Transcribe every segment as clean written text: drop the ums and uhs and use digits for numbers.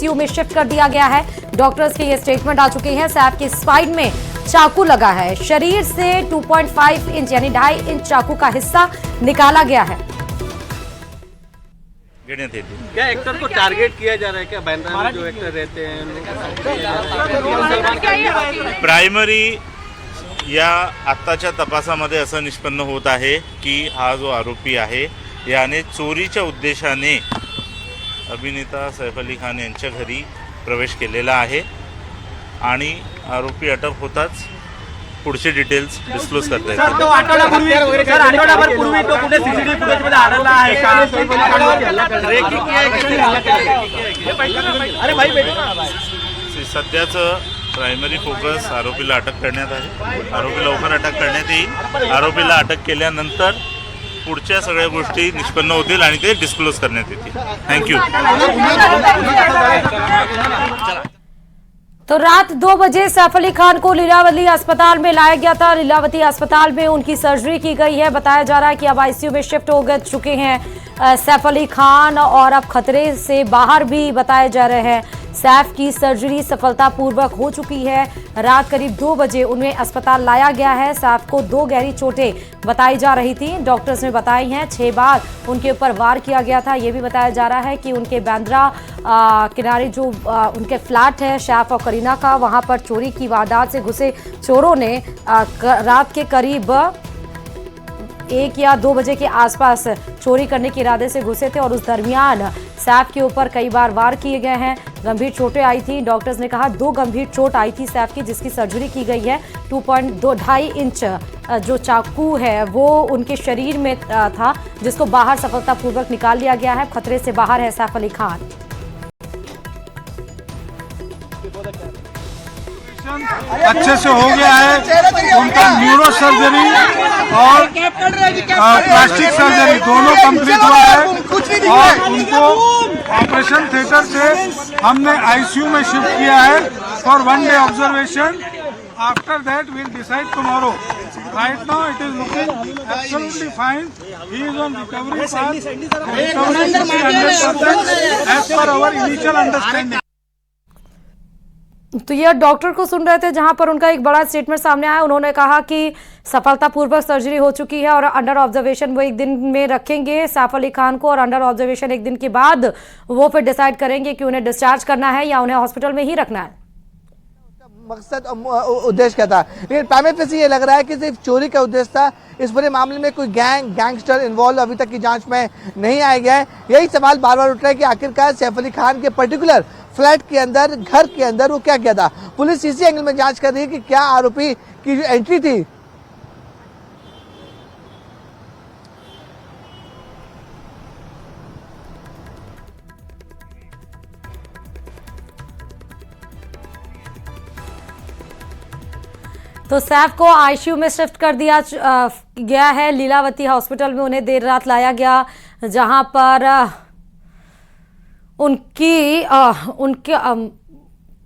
ICU में shift कर दिया गया है। डॉक्टर्स के ये स्टेटमेंट आ चुके हैं। सैफ के स्पाइन में चाकू लगा है। शरीर से 2.5 इंच यानी 2.5 इंच चाकू का हिस्सा निकाला गया है। क्या एक्टर को टारगेट किया जा रहा है? क्या बांद्रा में जो एक्टर रहते हैं प्रायमरी या आत्ताच्या तपासामध्ये असं निष्पन्न होत आहे की हा जो आरोपी आहे याने चोरीच्या उद्देशाने अभिनेता सैफ अली खान यांच्या घरी प्रवेश केलेला आहे आणि आरोपी अटक होताच पुढचे डिटेल्स डिस्क्लोज करता येतील। सर, तो आठवड्यापूर्वी तो कुठे सीसीटीव्ही फुटेजमध्ये आढळला आहे का? अरे भाई बैठो ना। सध्याचं प्रायमरी फोकस आरोपीला अटक करण्यात आहे। आरोपी लवकर अटक करण्यात येईल। आरोपीला अटक केल्यानंतर पुढच्या सगळ्या गोष्टी निष्पन्न होतील आणि ते डिस्क्लोज करण्यात येतील। थँक्यू। तो रात 2 बजे सैफ अली खान को लीलावती अस्पताल में लाया गया था। लीलावती अस्पताल में उनकी सर्जरी की गई है। बताया जा रहा है कि अब आईसीयू में शिफ्ट हो चुके हैं सैफ अली खान और अब खतरे से बाहर भी बताए जा रहे हैं। सैफ की सर्जरी सफलतापूर्वक हो चुकी है। रात करीब 2 बजे उन्हें अस्पताल लाया गया है। सैफ को 2 गहरी चोटें बताई जा रही थी। डॉक्टर्स ने बताई हैं 6 बार उनके ऊपर वार किया गया था। ये भी बताया जा रहा है कि उनके बांद्रा किनारे जो उनके फ्लैट है सैफ और करीना का, वहां पर चोरी की वारदात से घुसे चोरों ने रात के करीब 1 या 2 बजे के आसपास चोरी करने के इरादे से घुसे थे और उस दरमियान सैफ के ऊपर कई बार वार किए गए हैं। गंभीर चोटें आई थी। डॉक्टर्स ने कहा 2 गंभीर चोट आई थी सैफ की, जिसकी सर्जरी की गई है। 2.2 इंच जो चाकू है वो उनके शरीर में था, जिसको बाहर सफलतापूर्वक निकाल लिया गया है। खतरे से बाहर है सैफ अली खान। अच्छे से हो गया है। उनका न्यूरो सर्जरी और प्लास्टिक सर्जरी दोनों कंप्लीट हुआ है और उनको ऑपरेशन थिएटर से हमने आईसीयू में शिफ्ट किया है for 1 day observation. After that we'll decide tomorrow. Right now it is looking absolutely fine. He is on recovery path. Recovery is 100% as per our initial understanding. तो यह doctor को सुन रहे थे, जहां पर उनका एक बड़ा स्टेटमेंट सामने आया। उन्होंने कहा कि सफलतापूर्वक सर्जरी हो चुकी है और अंडर ऑब्जर्वेशन वो 1 दिन में रखेंगे सैफ अली खान को और अंडर ऑब्जर्वेशन 1 दिन के बाद वो फिर डिसाइड करेंगे कि उन्हें डिस्चार्ज करना है या उन्हें हॉस्पिटल में ही रखना है। मकसद उद्देश्य क्या था, लेकिन प्राइमरी से ये लग रहा है कि सिर्फ चोरी का उद्देश्य था। इस पूरे मामले में कोई गैंगस्टर इन्वॉल्व अभी तक की जांच में नहीं आया गया है। यही सवाल बार बार उठ रहा है कि आखिरकार सैफ अली खान के पर्टिकुलर फ्लैट के अंदर, घर के अंदर वो क्या किया था। पुलिस इसी एंगल में जांच कर रही है कि क्या आरोपी की जो एंट्री थी तो सैफ को आईसीयू में शिफ्ट कर दिया गया है। लीलावती हॉस्पिटल में उन्हें देर रात लाया गया, जहां पर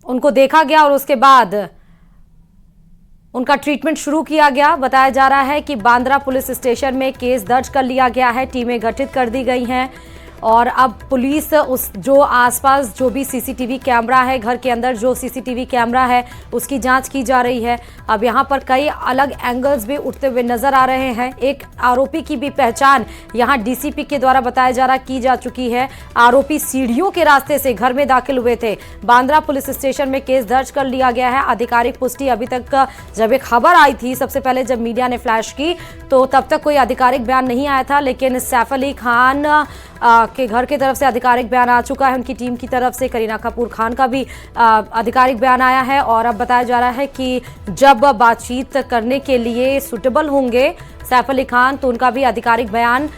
उनको देखा गया और उसके बाद उनका ट्रीटमेंट शुरू किया गया। बताया जा रहा है कि बांद्रा पुलिस स्टेशन में केस दर्ज कर लिया गया है। टीमें गठित कर दी गई हैं और अब पुलिस उस जो आसपास जो भी सीसीटीवी कैमरा है, घर के अंदर जो सीसीटीवी कैमरा है, उसकी जांच की जा रही है। अब यहां पर कई अलग एंगल्स भी उठते हुए नजर आ रहे हैं। एक आरोपी की भी पहचान यहां डीसीपी के द्वारा बताया जा रहा की जा चुकी है। आरोपी सीढ़ियों के रास्ते से घर में दाखिल हुए थे। बांद्रा पुलिस स्टेशन में केस दर्ज कर लिया गया है। आधिकारिक पुष्टि अभी तक, जब एक खबर आई थी सबसे पहले जब मीडिया ने फ्लैश की, तो तब तक कोई आधिकारिक बयान नहीं आया था, लेकिन सैफ अली खान के घर की तरफ से आधिकारिक बयान आ चुका है। उनकी टीम की तरफ से करीना कपूर खान का भी आधिकारिक बयान आया है और अब बताया जा रहा है कि जब बातचीत करने के लिए सुटेबल होंगे सैफ अली खान तो उनका भी आधिकारिक बयान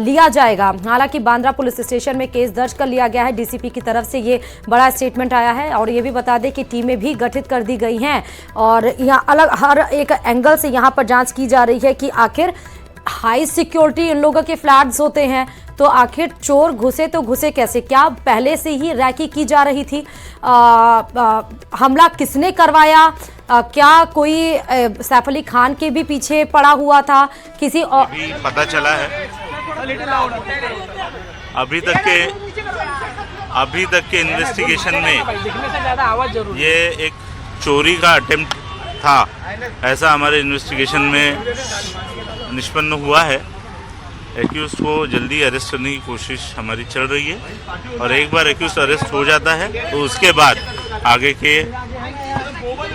लिया जाएगा। हालांकि बांद्रा पुलिस स्टेशन में केस दर्ज कर लिया गया है। डीसीपी की तरफ से ये बड़ा स्टेटमेंट आया है और ये भी बता दें कि टीमें भी गठित कर दी गई हैं और यहाँ अलग हर एक एंगल से यहाँ पर जांच की जा रही है कि आखिर हाई सिक्योरिटी इन लोगों के फ्लैट्स होते हैं, तो आखिर चोर घुसे तो घुसे कैसे? क्या पहले से ही रैकी की जा रही थी? हमला किसने करवाया? क्या कोई सैफ अली खान के भी पीछे पड़ा हुआ था? किसी और पता चला है? अभी तक के इन्वेस्टिगेशन में ये एक चोरी का अटेम्प्ट था, ऐसा हमारे इन्वेस्टिगेशन में निष्पन्न हुआ है। एक्यूज को जल्दी अरेस्ट करने की कोशिश हमारी चल रही है और एक बार एक्यूज अरेस्ट हो जाता है तो उसके बाद आगे के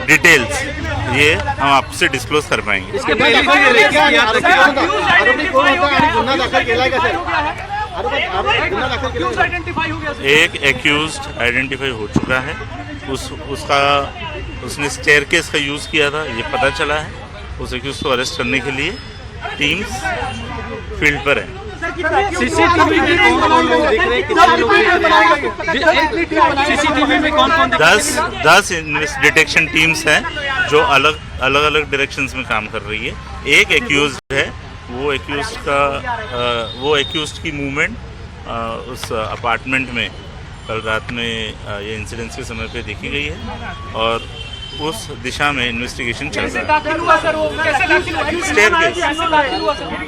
डिटेल्स ये हम आपसे डिस्क्लोज कर पाएंगे। इसके पहले एक एक्यूज्ड आइडेंटिफाई हो चुका है, उसने स्टेयरकेस का यूज़ किया था, ये पता चला है। उस एक्यूज को अरेस्ट करने के लिए टीम्स फील्ड पर है। सीसीटीवी में कौन 10 डिटेक्शन टीम्स हैं जो अलग अलग डायरेक्शंस में काम कर रही है। एक एक्यूज्ड है, वो एक्यूज्ड की मूवमेंट उस अपार्टमेंट में कल रात में ये इंसिडेंस के समय पे देखी गई है और उस दिशा में इन्वेस्टिगेशन चल रहा है।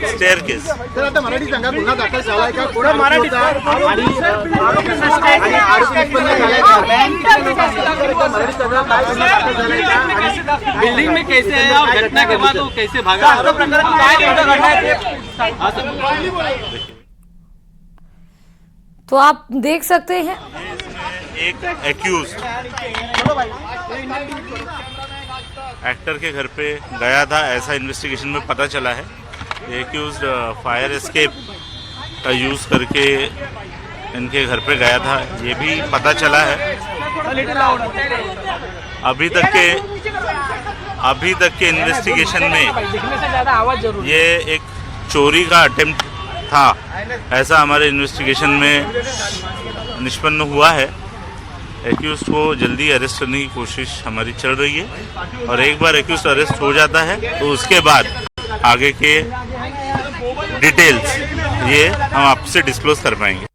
स्टेयरकेस सर, आता मराठी संघात गुन्हा दाखल झालाय का? पुढे बिल्डिंग में कैसे है और घटना के बाद वो कैसे भागा? तो आप देख सकते हैं एक एक्यूज्ड एक्टर के घर पे गया था, ऐसा इन्वेस्टिगेशन में पता चला है। एक्यूज्ड फायर एस्केप का यूज़ करके इनके घर पे गया था, ये भी पता चला है। अभी तक के इन्वेस्टिगेशन में ये एक चोरी का अटेम्प्ट था, ऐसा हमारे इन्वेस्टिगेशन में निष्पन्न हुआ है। एक्यूज को जल्दी अरेस्ट करने की कोशिश हमारी चल रही है और एक बार एक्यूज अरेस्ट हो जाता है तो उसके बाद आगे के डिटेल्स ये हम आपसे डिस्क्लोज कर पाएंगे।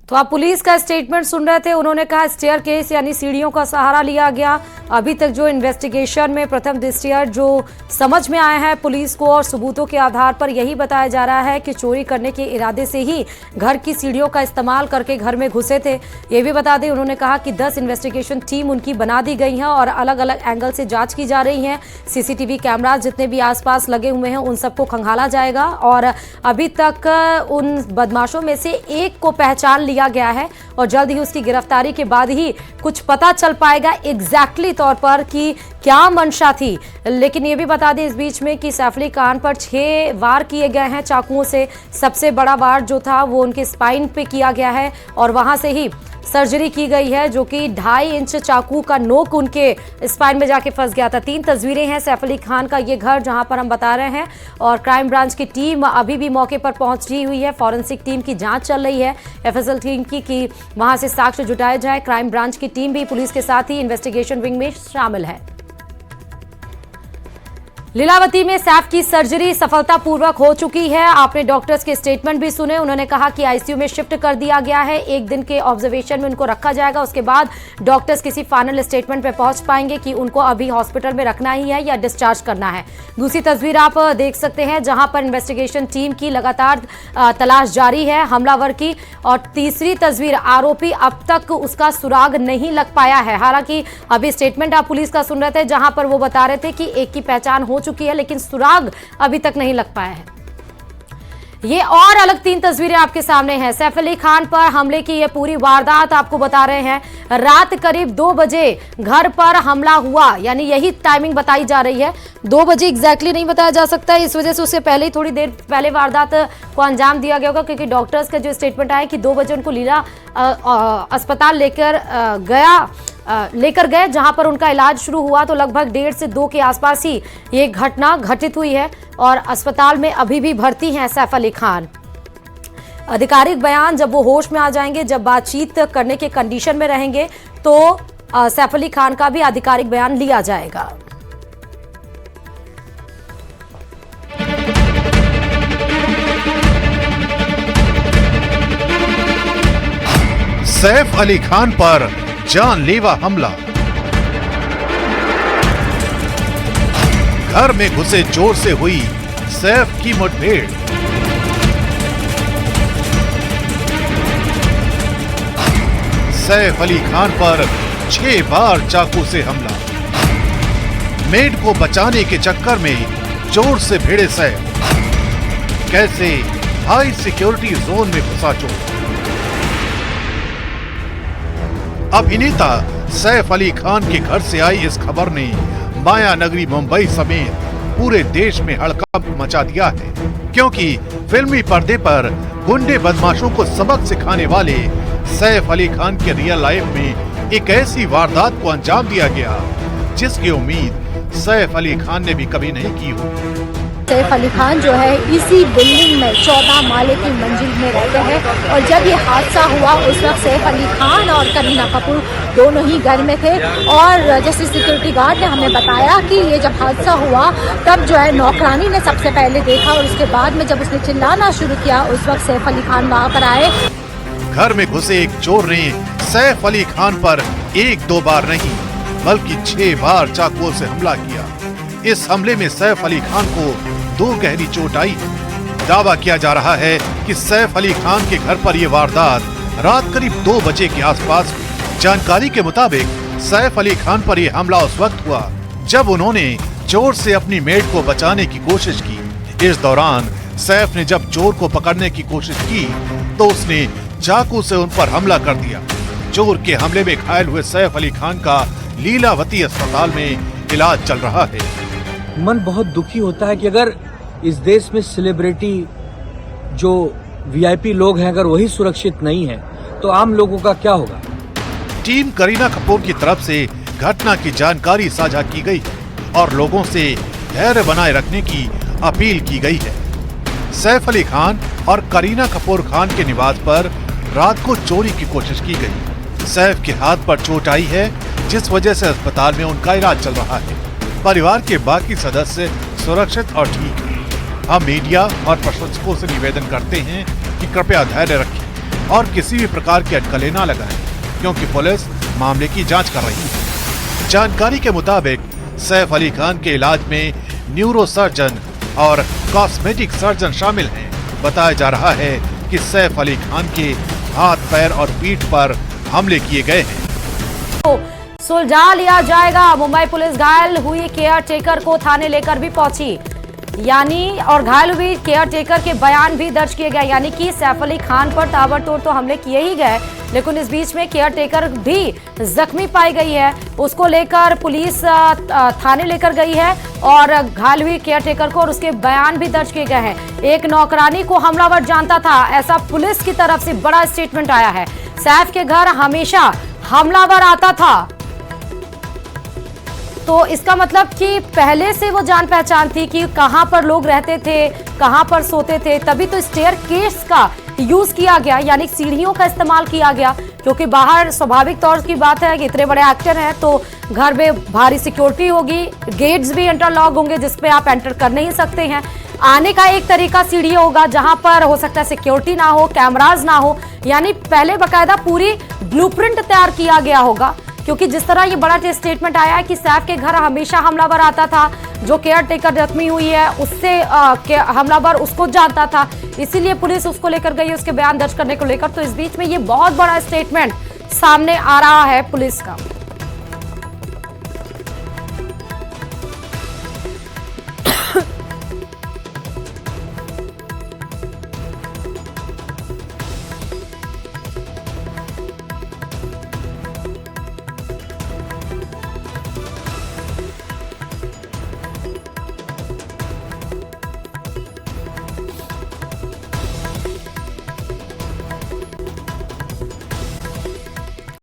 तो आप पुलिस का स्टेटमेंट सुन रहे थे। उन्होंने कहा स्टेयरकेस यानी सीढ़ियों का सहारा लिया गया। अभी तक जो इन्वेस्टिगेशन में प्रथम दृष्टया जो समझ में आया है पुलिस को और सबूतों के आधार पर यही बताया जा रहा है कि चोरी करने के इरादे से ही घर की सीढ़ियों का इस्तेमाल करके घर में घुसे थे। ये भी बता दें, उन्होंने कहा कि 10 इन्वेस्टिगेशन टीम उनकी बना दी गई है और अलग अलग एंगल से जाँच की जा रही है। सीसीटीवी कैमरा जितने भी आसपास लगे हुए हैं उन सबको खंगाला जाएगा और अभी तक उन बदमाशों में से एक को पहचान लिया गया है और जल्द ही उसकी गिरफ्तारी के बाद ही कुछ पता चल पाएगा एग्जैक्टली तौर पर कि क्या मंशा थी। लेकिन ये भी बता दें इस बीच में कि सैफ अली खान पर 6 वार किए गए हैं चाकुओं से। सबसे बड़ा वार जो था वो उनके स्पाइन पे किया गया है और वहां से ही सर्जरी की गई है, जो कि 2.5 इंच चाकू का नोक उनके स्पाइन में जाके फंस गया था। 3 तस्वीरें हैं सैफ अली खान का ये घर जहां पर हम बता रहे हैं और क्राइम ब्रांच की टीम अभी भी मौके पर पहुंची हुई है। फॉरेंसिक टीम की जांच चल रही है एफएसएल टीम की कि वहां से साक्ष्य जुटाए जाए। क्राइम ब्रांच की टीम भी पुलिस के साथ ही इन्वेस्टिगेशन विंग में शामिल है। लीलावती में सैफ की सर्जरी सफलतापूर्वक हो चुकी है। आपने डॉक्टर्स के स्टेटमेंट भी सुने। उन्होंने कहा कि आईसीयू में शिफ्ट कर दिया गया है। 1 दिन के ऑब्जर्वेशन में उनको रखा जाएगा। उसके बाद डॉक्टर्स किसी फाइनल स्टेटमेंट पे पहुंच पाएंगे कि उनको अभी हॉस्पिटल में रखना ही है या डिस्चार्ज करना है। दूसरी तस्वीर आप देख सकते हैं जहां पर इन्वेस्टिगेशन टीम की लगातार तलाश जारी है हमलावर की। और तीसरी तस्वीर आरोपी अब तक उसका सुराग नहीं लग पाया है। हालांकि अभी स्टेटमेंट आप पुलिस का सुन रहे थे जहां पर वो बता रहे थे कि एक की पहचान हो चुकी है लेकिन सुराग अभी तक नहीं लग पाया है। ये और अलग 3 तस्वीरें आपके सामने हैं। सैफ अली खान पर हमले की ये पूरी वारदात आपको बता रहे हैं। रात करीब 2 बजे घर पर हमला हुआ, यानी यही टाइमिंग बताई जा रही है। 2 बजे एग्जैक्टली नहीं बताया जा सकता है, इस वजह से उससे पहले ही थोड़ी देर पहले वारदात को अंजाम दिया गया होगा, क्योंकि डॉक्टर्स का जो स्टेटमेंट आया कि 2 बजे उनको लीला अस्पताल लेकर गए जहां पर उनका इलाज शुरू हुआ। तो लगभग 1:30 से 2 के आसपास ही ये घटना घटित हुई है और अस्पताल में अभी भी भर्ती हैं सैफ अली खान। आधिकारिक बयान जब वो होश में आ जाएंगे, जब बातचीत करने के कंडीशन में रहेंगे, तो सैफ अली खान का भी आधिकारिक बयान लिया जाएगा। सैफ अली खान पर जानलेवा हमला। घर में घुसे चोर से हुई सैफ की मुठभेड़। सैफ अली खान पर 6 बार चाकू से हमला। मेड को बचाने के चक्कर में चोर से भिड़े सैफ, कैसे हाई सिक्योरिटी जोन में फंसा चोर। अभिनेता सैफ अली खान के घर से आई इस खबर ने माया नगरी मुंबई समेत पूरे देश में हड़कंप मचा दिया है, क्योंकि फिल्मी पर्दे पर गुंडे बदमाशों को सबक सिखाने वाले सैफ अली खान के रियल लाइफ में एक ऐसी वारदात को अंजाम दिया गया जिसकी उम्मीद सैफ अली खान ने भी कभी नहीं की होगी। सैफ अली खान जो है इसी बिल्डिंग में 14 माले की मंजिल में रहते हैं और जब ये हादसा हुआ उस वक्त सैफ अली खान और करीना कपूर दोनों ही घर में थे। और जैसे सिक्योरिटी गार्ड ने हमें बताया कि ये जब हादसा हुआ तब जो है नौकरानी ने सबसे पहले देखा और उसके बाद में जब उसने चिल्लाना शुरू किया उस वक्त सैफ अली खान वहाँ पर आए। घर में घुसे एक चोर ने सैफ अली खान पर 1-2 बार नहीं बल्कि 6 बार चाकुओं से हमला किया। इस हमले में सैफ अली खान को 2 गहरी चोट आई। दावा किया जा रहा है कि सैफ अली खान के घर पर यह वारदात रात करीब 2 बजे के आसपास हुई। जानकारी के मुताबिक सैफ अली खान पर यह हमला उस वक्त हुआ जब उन्होंने चोर से अपनी मेड को बचाने की कोशिश की। इस दौरान सैफ ने जब चोर को पकड़ने की कोशिश की तो उसने चाकू से उन पर हमला कर दिया। चोर के हमले में घायल हुए सैफ अली खान का लीलावती अस्पताल में इलाज चल रहा है। मन बहुत दुखी होता है कि अगर इस देश में सेलिब्रिटी जो वीआईपी लोग हैं अगर वही सुरक्षित नहीं है तो आम लोगों का क्या होगा। टीम करीना कपूर की तरफ से घटना की जानकारी साझा की गई और लोगों से धैर्य बनाए रखने की अपील की गई है। सैफ अली खान और करीना कपूर खान के निवास पर रात को चोरी की कोशिश की गई। सैफ के हाथ पर चोट आई है जिस वजह से अस्पताल में उनका इलाज चल रहा है। परिवार के बाकी सदस्य सुरक्षित और ठीक हैं। हम मीडिया और प्रशंसकों से निवेदन करते हैं कि कृपया धैर्य रखें और किसी भी प्रकार की अटकलें न लगाएं, क्योंकि पुलिस मामले की जांच कर रही है। जानकारी के मुताबिक सैफ अली खान के इलाज में न्यूरो सर्जन और कॉस्मेटिक सर्जन शामिल हैं। बताया जा रहा है कि सैफ अली खान के हाथ, पैर और पीठ पर हमले किए गए हैं। तो सुलझा लिया जाएगा। मुंबई पुलिस घायल हुई केयर टेकर को थाने लेकर भी पहुंची, यानी और घायल हुई केयर टेकर के बयान भी दर्ज किए गए। यानी कि सैफ अली खान पर ताबड़तोड़ तो हमले किए ही गए, लेकिन इस बीच में केयर टेकर भी जख्मी पाई गई है। उसको लेकर पुलिस थाने लेकर गई है और घायल हुई केयर टेकर को और उसके बयान भी दर्ज किए गए हैं। एक नौकरानी को हमलावर जानता था, ऐसा पुलिस की तरफ से बड़ा स्टेटमेंट आया है। सैफ के घर हमेशा हमलावर आता था, तो इसका मतलब कि पहले से वो जान पहचान थी कि कहां पर लोग रहते थे, कहां पर सोते थे। तभी तो स्टेयर केस का यूज किया गया, यानी सीढ़ियों का इस्तेमाल किया गया, क्योंकि बाहर स्वाभाविक तौर की बात है कि इतने बड़े एक्टर हैं तो घर में भारी सिक्योरिटी होगी, गेट्स भी इंटरलॉक होंगे जिस पे आप एंटर कर नहीं सकते हैं। आने का एक तरीका सीढ़ी होगा जहां पर हो सकता है सिक्योरिटी ना हो, कैमराज ना हो, यानी पहले बकायदा पूरी ब्लूप्रिंट तैयार किया गया होगा। क्योंकि जिस तरह ये बड़ा स्टेटमेंट आया है कि सैफ के घर हमेशा हमलावर आता था, जो केयर टेकर जख्मी हुई है उससे हमलावर उसको जानता था, इसीलिए पुलिस उसको लेकर गई उसके बयान दर्ज करने को लेकर। तो इस बीच में ये बहुत बड़ा स्टेटमेंट सामने आ रहा है पुलिस का।